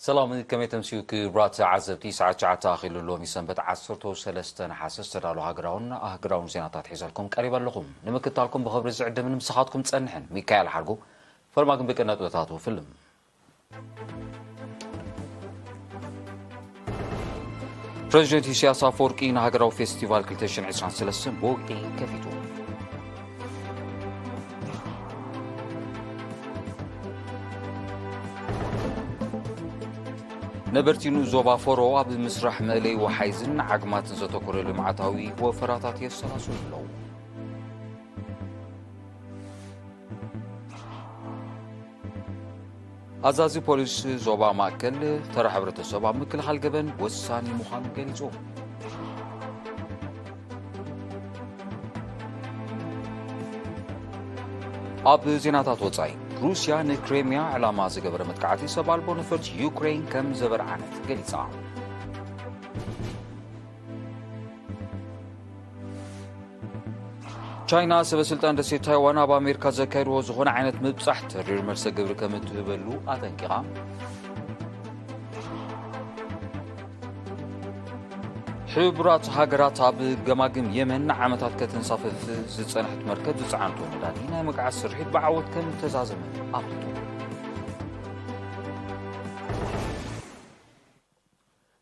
سلام كم تمسيوك برات عزبتي ساعة عتاخل اللومي سنبت عصرتو سلستن حاسس تدالو هاجراون زيناتات حيزالكم قريبا لكم نمكتالكم بخبر الزعد من مساحاتكم تسنحن ميكايل حرقو فرماكم بكنا توتاتو فيلم بريزيدنت سياسة فوركي هاجراو فيستيفال كلتشن 2023 بوقتي كفيتو نبرتينو زوبا فورو أب مسرح مالي وحيزن عقمات زتكر المعتاوي وفراتات يسلاسل لو أزازي بوليس زوبا ماكل ترى حبرة الزوبا مكل حلقبن والساني مخان قليزو أب زيناتات وطاي روسيا نكريميا على ما زجبر متقعتي سبال بونفرت يوكرين كم زبر عنت قليصا تشاينا سبسلطان دسي تايوان ابا امريكا زكايرو زغون عينت مبصح ترير مرسى قبر كم تبلو اتنقا حبرات هاجرات اب جماجم يمن عمتات كتنصفف زصنحت مركب زصعنتو مدادينا مقع سرحيت بعوت كم تزازم ابطو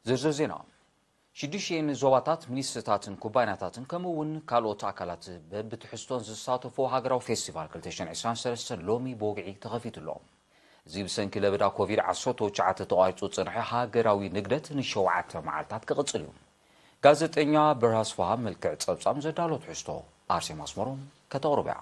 زرزينا شديشين زواتات منيستاتن كوبايناتاتن كمون كالوت اكلات بتحستون زساتفو هاجراو فيستيفال كلتشن 2023 لومي بوقعي تخفيت اللوم زي بسنك لبدا كوفيد 19 تقايصو صنحي هاجراوي نقدت نشوعات معالتات كقصليو ጋዜጠኛ ብርሃስ ፋሃም መልክዕ ጸብጻም ዘዳሎ ትሕዝቶ አርሴ ማስመሮም ከተወርበያ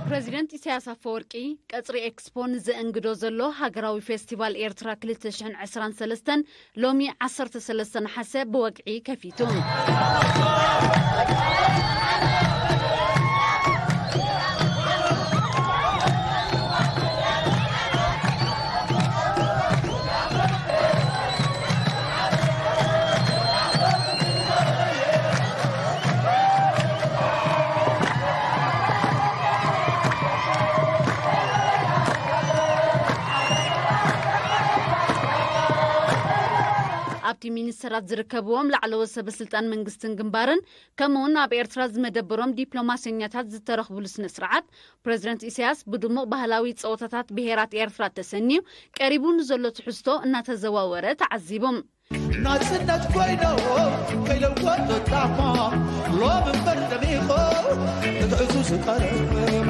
بريزيدنت إسياس أفوركي قصري إكسبون زأنجدو زلو هاجراوي فيستيفال إيرترا كلتشن 2023 لومي 13 حسب بوقعي كفيتون أبتي مينسترات زركبوهم لعلو سبسلطان منغستن جنبارن كمون أب إيرترا زمدبروم دبلوماسينياتات زترخبو لسنسرعات بريزيدنت إسياس بدمو بهلاوي صوتات بهيرات إيرترا تسنيو قريبون زلو تحستو انها تعذيبهم ناسنت كوينو كيلو وقت تعما لو بفرد ميخو تدعسو سكرم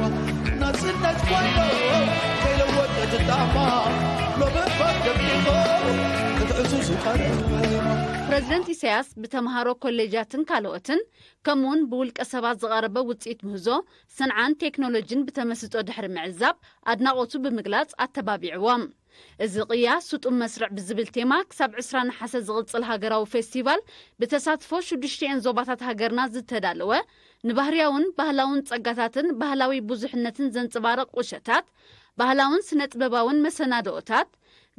ناسنت كوينو كيلو وقت تعما لو بفرد ميخو تدعسو سكرم بريزيدنت إسياس بتمهارو كوليجاتن كالوتن كمون بولك أسابات زغاربة وطئت مهزو صنعان تكنولوجين بتمسطو دحر معزاب أدناغوتو بمقلاص التبابيعوام الزقيا سوتم مسرع بالزبل تيماك 7 حسا زغلص الهاجراو فيستيفال بتساتفو شدشتين زوباتات هاجرنا زتدالوه نبهرياون بهلاون صقاتاتن بهلاوي بوزحنتن زنصبارق قشتات بهلاون سنطبباون مسنادوتات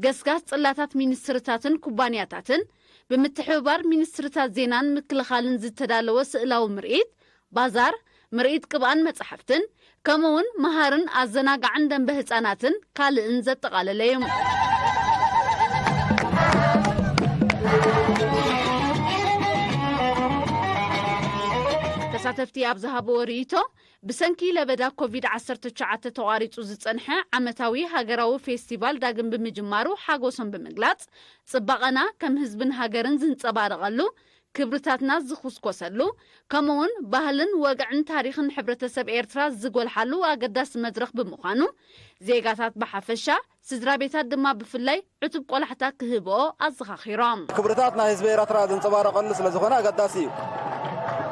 قسقاس صلاتات مينسترتاتن كوبانياتاتن بمتحبار مينسترتات زينان مكلخالن زتدالوه سئلاو مرئيت بازار مرئيت قبان مصحفتن كمون مهارن أزناق عندن بهصاناتن كالئن زتقالليم تساتفتي أبزهابو وريتو بسنكي لبدا كوفيد 19 تواريصو زصنحه عمتاوي هاجراو فيستيفال داغن بمجمارو حاغوسن بمغلاص صباقنا كم حزبن هاجرن زنصبارقلو كبرتاتنا زخوسكوسلو كمون بهلن وقعن تاريخن حبرتسب إيرترا زقول حلو أقداس مدرخ بمخانو زيغاتات بحفشة سدرابيتات دما بفلاي عتب قول حتى كهبو أزخاخيرام كبرتاتنا حزب إيرترا زنصبارقلو سلازخونا أقداسيو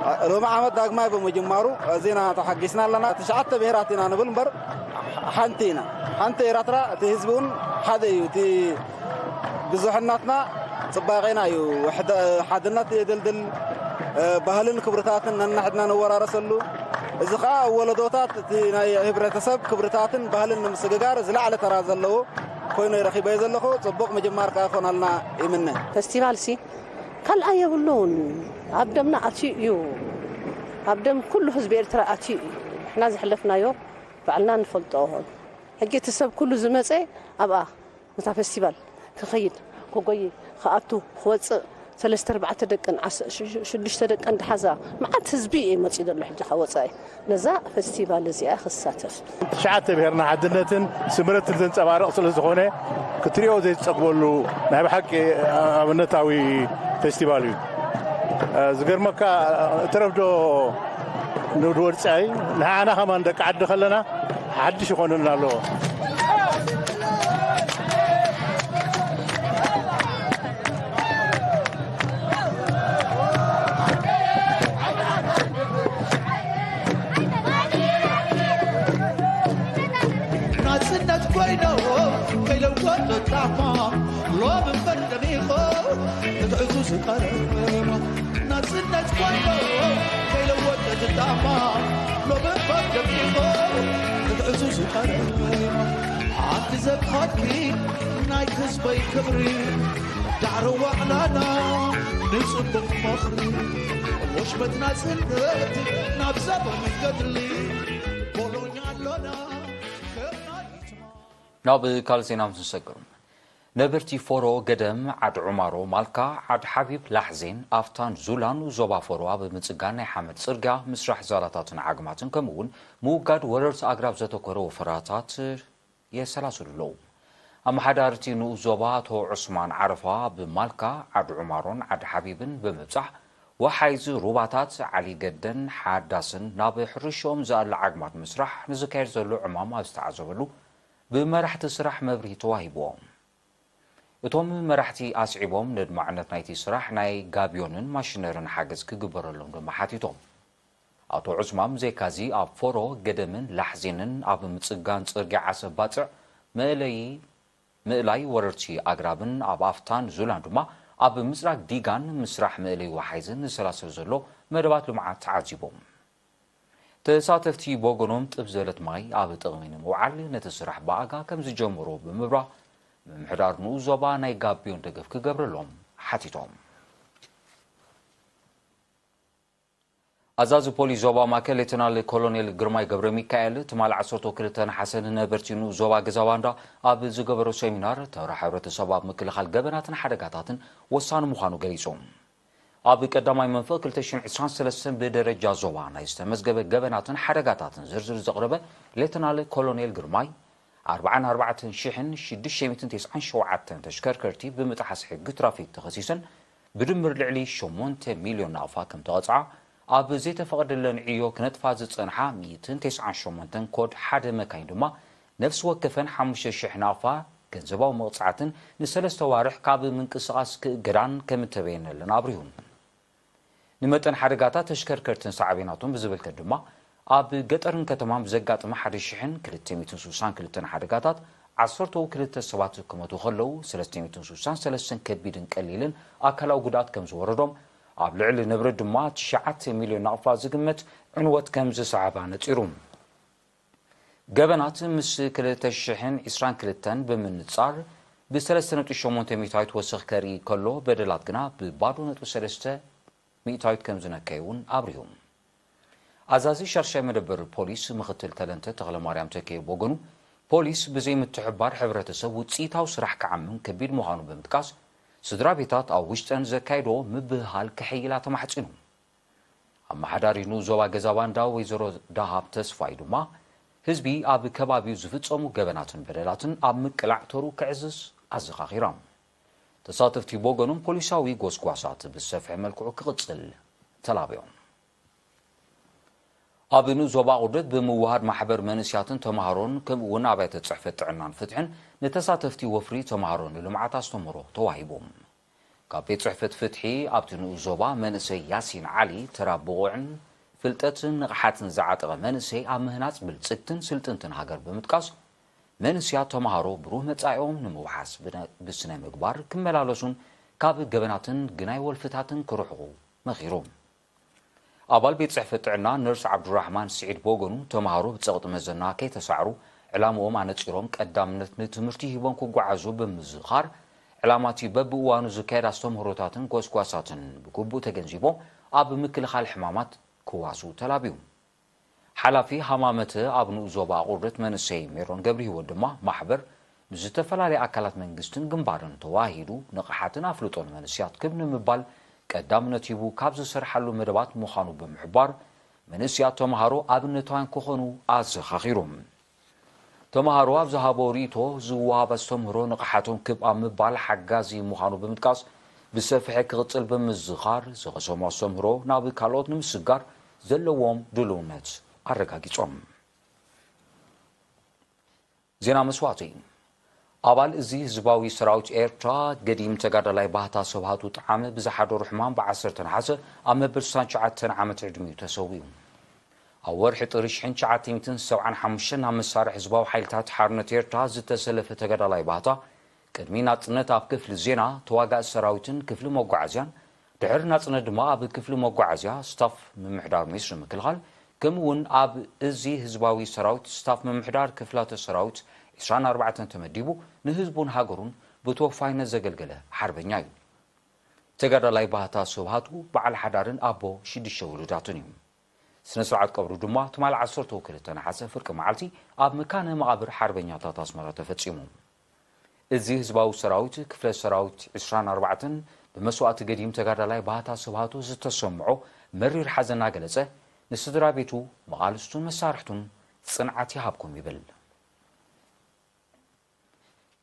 لو معامد داغماي بمجمارو زينا تحقسنا لنا تشعت بهراتنا نبلمبر حنتي إيرترا تهزبون حديو تي بزحناتنا صباغينا يو حدنات يدلدل بهلن كبرتاتن نحدنا نورارسلو إذا ولدوتات ناي هبرتسب كبرتاتن بهلن مسجار زلعة ترازلو كوينو يرخيبه يزلخو صبوق مجمار كاخون لنا يمنه فستيفال سي كل آية بلون عبدمنا أتي يو عبدم كل حزب إرترا أتي إحنا زحلفنا يو فعلنا نفلطوه هجي تسب كل زمزة أبقى متى فستيفال كخيد كوجي خأتو خوات ثلاثة أربعة دقن شدش دقن حزا ما عاد حزبي ما تصير له حاجة خواتي نزاع فستيفال زي آخر ساتف شعات بهرنا عدنتن سمرت تنصبارق ስለዝኾነ ክትሪኦ ዘይጸቅበሉ ናይ በሓቂ ኣብነታዊ ፌስቲቫል እዩ ዝገርመካ ተረፍዶ ንወድጻይ ንዓና ከማን ደቂ ዓዲ ከለና ሓድሽ ይኾንልና ኣሎ لو من برد ميخو تدعسو سقرما ناسناش كوينو كي لو ودت الدعما لو من برد ميخو تدعسو سقرما عاد زبخاتكي ناي كسبي كبري دعرو وعلانا نصبك مخري وش بدنا سنت نابزبه من قدرلي بولونيا لونا ناب كالزينا مسكرم نبرتي فورو قدم عد عمارو مالكا عد حبيب لحزين افتان زولان وزوبا فورو بمصقان حمد صرقا مسرح زالاتاتن عقماتن كمون موقاد وررت اقراب زتوكرو فراتات يسلاسلو اما حدارتي نو زوبا تو عثمان عرفا بمالكا عد عمارون عد حبيبن بمبصح وحيز روباتات علي قدن حداسن ناب حرشوم زال عقمات مسرح نذكر زلو عمام استعزبلو بمرحت سرح مبري تواهبوهم እቶም መራሕቲ ኣስዒቦም ንድማዕነት ናይቲ ስራሕ ናይ ጋቢዮንን ማሽነርን ሓገዝ ክግበረሎም ድማ ሓቲቶም ኣቶ ዑስማም ዘይካዚ ኣብ ፎሮ ገደምን ላሕዚንን ኣብ ምጽጋን ጽርግያ ዓሰብ ባጽዕ ምእላይ ወረርቲ ኣግራብን ኣብ ኣፍታን ዙላን ድማ ኣብ ምስራቅ ዲጋን ምስራሕ ምእለይ ወሓይዝን ዝሰላሰል ዘሎ መደባት ልምዓት ተዓጂቦም ተሳተፍቲ ቦጎኖም ጥብ ዘለት ማይ ኣብ ጥቕሚ ንምውዓል ነቲ ስራሕ በኣጋ ከም ዝጀምሮ ብምብራ ممحدار نوزوبا ناي غابيون دغف كغبرلوم حاتيتوم ازازو بوليس زوبا ماكل ليتنال كولونيل غرماي غبر ميكائيل تمال 12 حسن نبرتينو زوبا غزاواندا اب زغبرو سيمينار تورا حبرت سباب مكلخال غبناتن حدغاتاتن وسان مخانو غليصوم اب قداماي منفق 2023 بدرجه زوبا ناي استمزغبه غبناتن حدغاتاتن زرزر زقربه ليتنال كولونيل غرماي 44,697 تشكركرتي بمتحس حق ترافيك تخصيصا بدمر لعلي 8 مليون نافا كم تقطع اب زيت فقد لنعيو كنتفا زصنحا 298 كود حد مكاين دما نفس وكفن 5,000 نافا ገንዘባው መውጻዕትን ንሰለስተ ዋርሕ ካብ ምንቅስቃስ ክግራን ከም ተበየነ ለናብሪሁን ንመጠን ሓደጋታት ተሽከርከርትን ሳዕቤናቱን ብዝብል ድማ ኣብ ገጠርን ከተማም ዘጋጥመ 1262 ሓደጋታት 12 ሰባት ከመቱ ከለው 363 ከቢድን ቀሊልን ኣካላዊ ጉዳት ከም ዝወረዶም ኣብ ልዕሊ ንብረት ድማ 9 ሚልዮን ናቕፋ ዝግመት ዕንወት ከም ዝሰዓባ ነፂሩ ገበናት ምስ 2022 ብምንጻር ብ3.8 ሚታይት ወሰኽ ከሪ ከሎ በደላት ግና ብባዶ ነጥብ 3 ሚታይት ከም ዝነከዩን ኣብሪሁም አዛዚ ሸርሻይ መደበር ፖሊስ ምክትል ተለንተ ተክለማርያም ተከይ ቦገኑ ፖሊስ በዘይ ምትሕባር ሕብረተሰብ ውጽኢታው ስራሕ ከዓምን ከቢድ መሆኑ በምጥቃስ ስድራ ቤታት ኣብ ውሽጠን ዘካይዶ ምብሃል ከሕይላ ተማሕጺኑ ኣማሓዳሪኑ ዞባ ገዛባንዳ ወይዘሮ ዳሃብ ተስፋይ ድማ ህዝቢ ኣብ ከባቢው ዝፍጸሙ ገበናትን በደላትን ኣብ ምቅላዕ ተሩ ክዕዝዝ ኣዘኻኺሮም ተሳተፍቲ ቦገኑም ፖሊሳዊ ጎስጓሳት ብሰፍሕ መልክዑ ክቕጽል ተላብዮም ኣብኑ ዞባ ቁደት ብምውሃድ ማሕበር መንስያትን ተማሃሮን ከምኡውን ኣብያተ ጽሕፈት ጥዕናን ፍትሕን ንተሳተፍቲ ወፍሪ ተማሃሮን ልምዓት ኣስተምሮ ተዋሂቦም ካብ ቤት ጽሕፈት ፍትሒ ኣብትኑ ዞባ መንእሰይ ያሲን ዓሊ ተራብቑዕን ፍልጠትን ንቕሓትን ዝዓጠቐ መንእሰይ ኣብ ምህናፅ ብልጽግትን ስልጥንትን ሃገር ብምጥቃስ መንስያ ተማሃሮ ብሩህ መጻኢኦም ንምውሓስ ብስነ ምግባር ክመላለሱን ካብ ገበናትን ግናይ ወልፍታትን ክርሕቑ መኺሮም ኣባል ቤት ጽሕፈት ጥዕና ነርስ ዓብዱራህማን ስዒድ ቦገኑ ተማሃሮ ብጸቕጢ መዘና ከይተሳዕሩ ዕላምኦም ኣነፂሮም ቀዳምነት ንትምህርቲ ሂቦም ክጓዓዙ ብምዝኻር ዕላማቲ በብእዋኑ ዝካየድ ኣስተምህሮታትን ጎስጓሳትን ብግቡእ ተገንዚቦም ኣብ ምክልኻል ሕማማት ክዋሱ ተላቢዩ ሓላፊ ሃማመተ ኣብ ንኡ ዞባ ቁርበት መንእሰይ ሜሮን ገብሪ ህይወት ድማ ማሕበር ብዝተፈላለዩ ኣካላት መንግስትን ግንባርን ተዋሂዱ ንቕሓትን ኣፍልጦን መንእስያት ክብ ንምባል ቀዳምነት ሂቡ ካብ ዝሰርሓሉ መደባት ምዃኑ ብምሕባር መንእስያት ተምሃሮ ኣብነታውያን ክኾኑ ኣዘኻኺሮም ተምሃሮ ኣብ ዝሃቦ ርእቶ ዝወሃብ ኣስተምህሮ ንቕሓቶም ክብ ኣብ ምባል ሓጋዚ ምዃኑ ብምጥቃስ ብሰፊሐ ክቕፅል ብምዝኻር ዝቐሰሙ ኣስተምህሮ ናብ ካልኦት ንምስጋር ዘለዎም ድልውነት ኣረጋጊጾም ዜና መስዋዕቲ ኣባል እዚ ህዝባዊ ሰራዊት ኤርትራ ገዲም ተጋዳላይ ባህታ ሰብሃቱ ጣዕመ ብዝሓደሩ ሕማም ብ10 ነሓሰ ኣብ መበል 69 ዓመት ዕድሚኡ ተሰዊዩ ኣብ ወርሒ ጥሪ 1975 ኣብ መሳርሒ ህዝባዊ ሓይልታት ሓርነት ኤርትራ ዝተሰለፈ ተጋዳላይ ባህታ ቅድሚ ናጽነት ኣብ ክፍሊ ዜና ተዋጋእ ሰራዊትን ክፍሊ መጓዓዝያን ድሕሪ ናጽነት ድማ ኣብ ክፍሊ መጓዓዝያ ስታፍ ምምሕዳር ሚኒስትሪ ምክልኻል ከምኡውን ኣብ እዚ ህዝባዊ ሰራዊት ስታፍ ምምሕዳር ክፍላተ ሰራዊት 24 ተመዲቡ ንህዝቡን ሃገሩን ብተወፋይነት ዘገልገለ ሓርበኛ እዩ ተጋዳላይ ባህታ ሰብሃቱ በዓል ሓዳርን ኣቦ 6 ውሉዳትን እዩ ስነ ስርዓት ቀብሩ ድማ ትማል 12 ነሓሰ ፍርቂ መዓልቲ ኣብ መካነ መቃብር ሓርበኛታት ኣስመራ ተፈጺሙ እዚ ህዝባዊ ሰራዊት ክፍለ ሰራዊት 24 ብመስዋዕቲ ገዲም ተጋዳላይ ባህታ ሰብሃቱ ዝተሰምዖ መሪር ሓዘና ገለጸ ንስድራ ቤቱ መቓልስቱን መሳርሕቱን ጽንዓት ይሃብኩም ይብል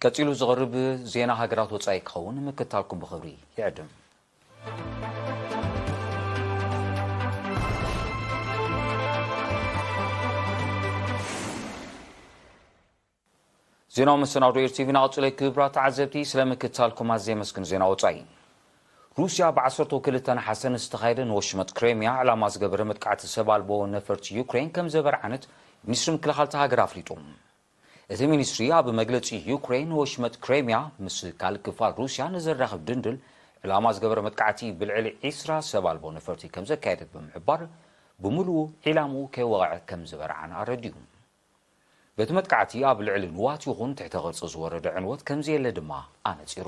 ቀፂሉ ዝቐርብ ዜና ሃገራት ወጻኢ ክኸውን ምክታልኩም ብኽብሪ ይዕድም ዜናው መሰናዶ ኤርቲቪ ናቅጽለ ክብራት ተዓዘብቲ ስለምክታልኩም ኣዝየ መስግን ዜና ወጻኢ ሩስያ ብ12 ነሓሰ ዝተኻየደ ንወሽመጥ ክሬምያ ዕላማ ዝገበረ መጥቃዕቲ ሰብ ኣልቦ ነፈርቲ ዩክሬን ከም ዘበርዓነት ሚኒስትሪ ምክልኻል ሃገር ኣፍሊጡ እቲ ሚኒስትሪ ኣብ መግለጺ ዩክሬን ወሽመጥ ክሬምያ ምስ ካልእ ክፋል ሩስያ ንዘራኽብ ድንድል ዕላማ ዝገበረ መጥቃዕቲ ብልዕሊ 20 ሰብ ኣልቦ ነፈርቲ ከም ዘካየደት ብምሕባር ብምሉኡ ዒላምኡ ከይወቕዐ ከም ዝበርዓነ ኣረዲዩ በቲ መጥቃዕቲ ኣብ ልዕሊ ንዋት ይኹን ትሕተ ቅርፂ ዝወረደ ዕንወት ከምዘየለ ድማ ኣነፂሩ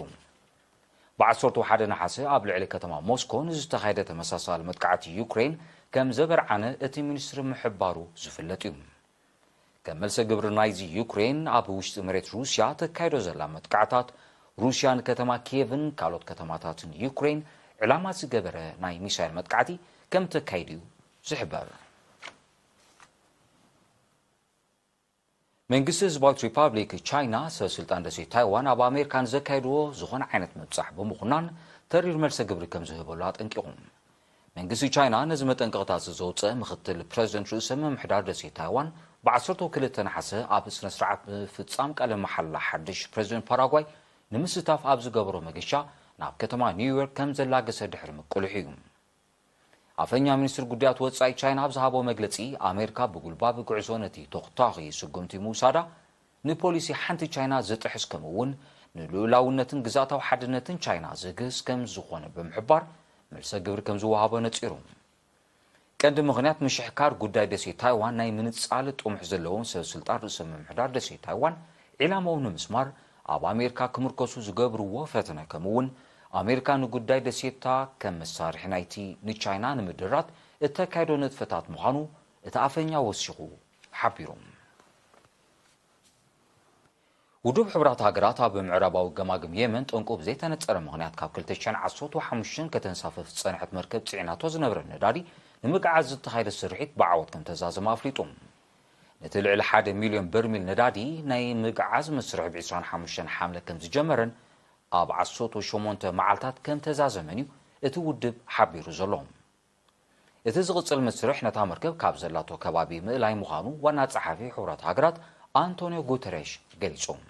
ብ11 ነሓሰ ኣብ ልዕሊ ከተማ ሞስኮ ንዝተኻየደ ተመሳሳሊ መጥቃዕቲ ዩክሬን ከም ዘበርዓነ እቲ ሚኒስትሪ ምሕባሩ ዝፍለጥ እዩ ከም መልሰ ግብሪ ናይዚ ዩክሬን ኣብ ውሽጢ መሬት ሩስያ ተካይዶ ዘላ መጥቃዕታት ሩስያ ንከተማ ኪየቭን ካልኦት ከተማታትን ዩክሬን ዕላማ ዝገበረ ናይ ሚሳይል መጥቃዕቲ ከም ተካይዱ ዝሕበር መንግስቲ ህዝባዊት ሪፓብሊክ ቻይና ሰበስልጣን ደሴት ታይዋን ኣብ ኣሜሪካን ዘካይድዎ ዝኾነ ዓይነት መብጻሕ ብምኹናን ተሪር መልሰ ግብሪ ከም ዝህበሉ ኣጠንቂቖም መንግስቲ ቻይና ነዚ መጠንቀቕታት ዘውፅአ ምክትል ፕሬዚደንት ርእሰ ምምሕዳር ደሴት ታይዋን ብ12 ነሓሰ ኣብ ስነ ስርዓት ፍጻም ቃለ መሓላ ሓድሽ ፕሬዚደንት ፓራጓይ ንምስታፍ ኣብ ዝገበሮ መገሻ ናብ ከተማ ኒውዮርክ ከም ዘላገሰ ድሕሪ ምቁልሑ እዩ ኣፈኛ ሚኒስትር ጉዳያት ወጻኢ ቻይና ኣብ ዝሃቦ መግለጺ ኣሜሪካ ብጉልባብ ጉዕዞ ነቲ ተኽታኺ ስጉምቲ ምውሳዳ ንፖሊሲ ሓንቲ ቻይና ዝጥሕስ ከምኡውን ንልኡላውነትን ግዛታዊ ሓድነትን ቻይና ዝግህዝ ከም ዝኾነ ብምሕባር መልሰ ግብሪ ከም ዝወሃቦ ነፂሩ ቀንዲ ምኽንያት ምሽሕካር ጉዳይ ደሴት ታይዋን ናይ ምንጻል ጥሙሕ ዘለዎም ሰበስልጣን ርእሰ ምምሕዳር ደሴት ታይዋን ዒላማው ንምስማር ኣብ ኣሜሪካ ክምርከሱ ዝገብርዎ ፈተነ ከምኡውን ኣሜሪካ ንጉዳይ ደሴታ ከም መሳርሒ ናይቲ ንቻይና ንምድራት እተካይዶ ንጥፈታት ምዃኑ እቲ ኣፈኛ ወሲኹ ሓቢሮም ውድብ ሕብራት ሃገራት ኣብ ምዕራባዊ ገማግም የመን ጠንቁ ብዘይተነፀረ ምኽንያት ካብ 2015 ከተንሳፈፍ ዝጸንሐት መርከብ ጽዒናቶ ዝነበረ ነዳዲ ንምግዓዝ ዝተኻየደ ስርሒት ብዓወት ከም ተዛዘመ ኣፍሊጡ ነቲ ልዕሊ 1 ሚልዮን በርሚል ነዳዲ ናይ ምግዓዝ መስርሕ ብ25 ሓምለ ከም ዝጀመረን ኣብ 18 መዓልታት ከም ተዛዘመን እዩ እቲ ውድብ ሓቢሩ ዘሎ እቲ ዝቕጽል መስርሕ ነታ መርከብ ካብ ዘላቶ ከባቢ ምእላይ ምዃኑ ዋና ጸሓፊ ሕብራት ሃገራት አንቶኒዮ ጉተሬሽ ገሊጾም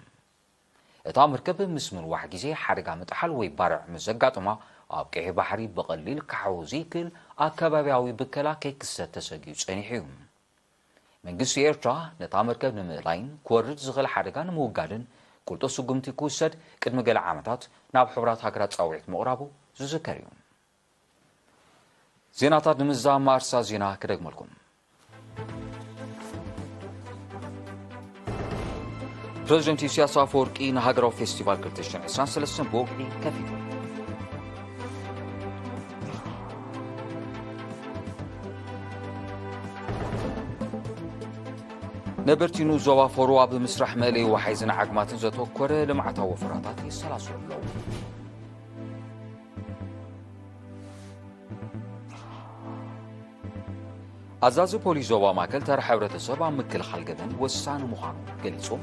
እታ መርከብ ምስ ምንዋሕ ግዜ ሓደጋ ምጥሓል ወይ ባርዕ ምስ ዘጋጥማ ኣብ ቀይሕ ባሕሪ ብቐሊል ክሓውዝ ይክእል ኣከባቢያዊ ብከላ ከይክሰት ተሰጊዩ ጸኒሑ እዩ መንግስቲ ኤርትራ ነታ መርከብ ንምእላይን ክወርድ ዝኽእል ሓደጋ ንምውጋድን ቁልጦ ስጉምቲ ክውሰድ ቅድሚ ገለ ዓመታት ናብ ሕብራት ሃገራት ጻውዒት ምቕራቡ ዝዝከር እዩ ዜናታት ንምዛም ማርሳ ዜና ክደግመልኩም بريزيدنت إسياس أفورقي نهاجرو فيستيفال كلتشن عسران سلسن بوقعي كفيفو نبرتينو زوا فوروا بمسرح مالي وحيزن عقمات زتوكر لمعتا وفراتات يسلاسو اللو أزازو بوليس زوا ماكل تر حورة السبع مكل خلقبن وسان مخانو قليسو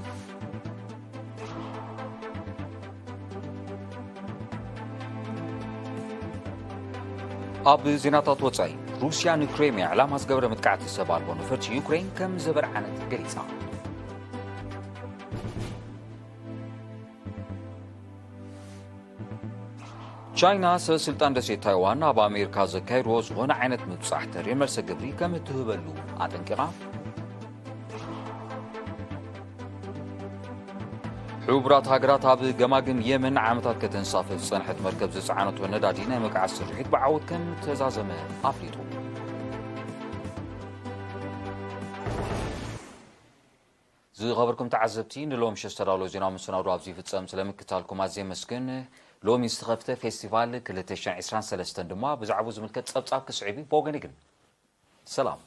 أب زيناتات وصاي روسيا نوكريميا علامة زقبر متقعت السبع البونو فرش يوكرين كم زبر عنت قليسا ቻይና ስልጣን ደሴት ታይዋን ኣብ ኣሜሪካ ዘካይድዎ ዝኾነ ዓይነት ምብጻሕተር የመልሰ ግብሪ ከም እትህበሉ ኣጠንቂቓ ሕቡራት ሃገራት ኣብ ገማግም የመን ዓመታት ከተንሳፈፍ ዝጸንሐት መርከብ ዝጸዓነቶ ነዳዲ ናይ መግዓት ስርሒት ብዓወት ከም ተዛዘመ ኣፍሊጡ ዝኸበርኩም ተዓዘብቲ ንሎም ሸስተዳሎ ዜና ምስናዱ ኣብዚ ፍጸም ስለምክታልኩም ኣዝየ መስግን لومي استخفته فيستيفال كل تشان 23 دما بزعبو زملكت صبصاب كسعيبي بوغنيغن سلام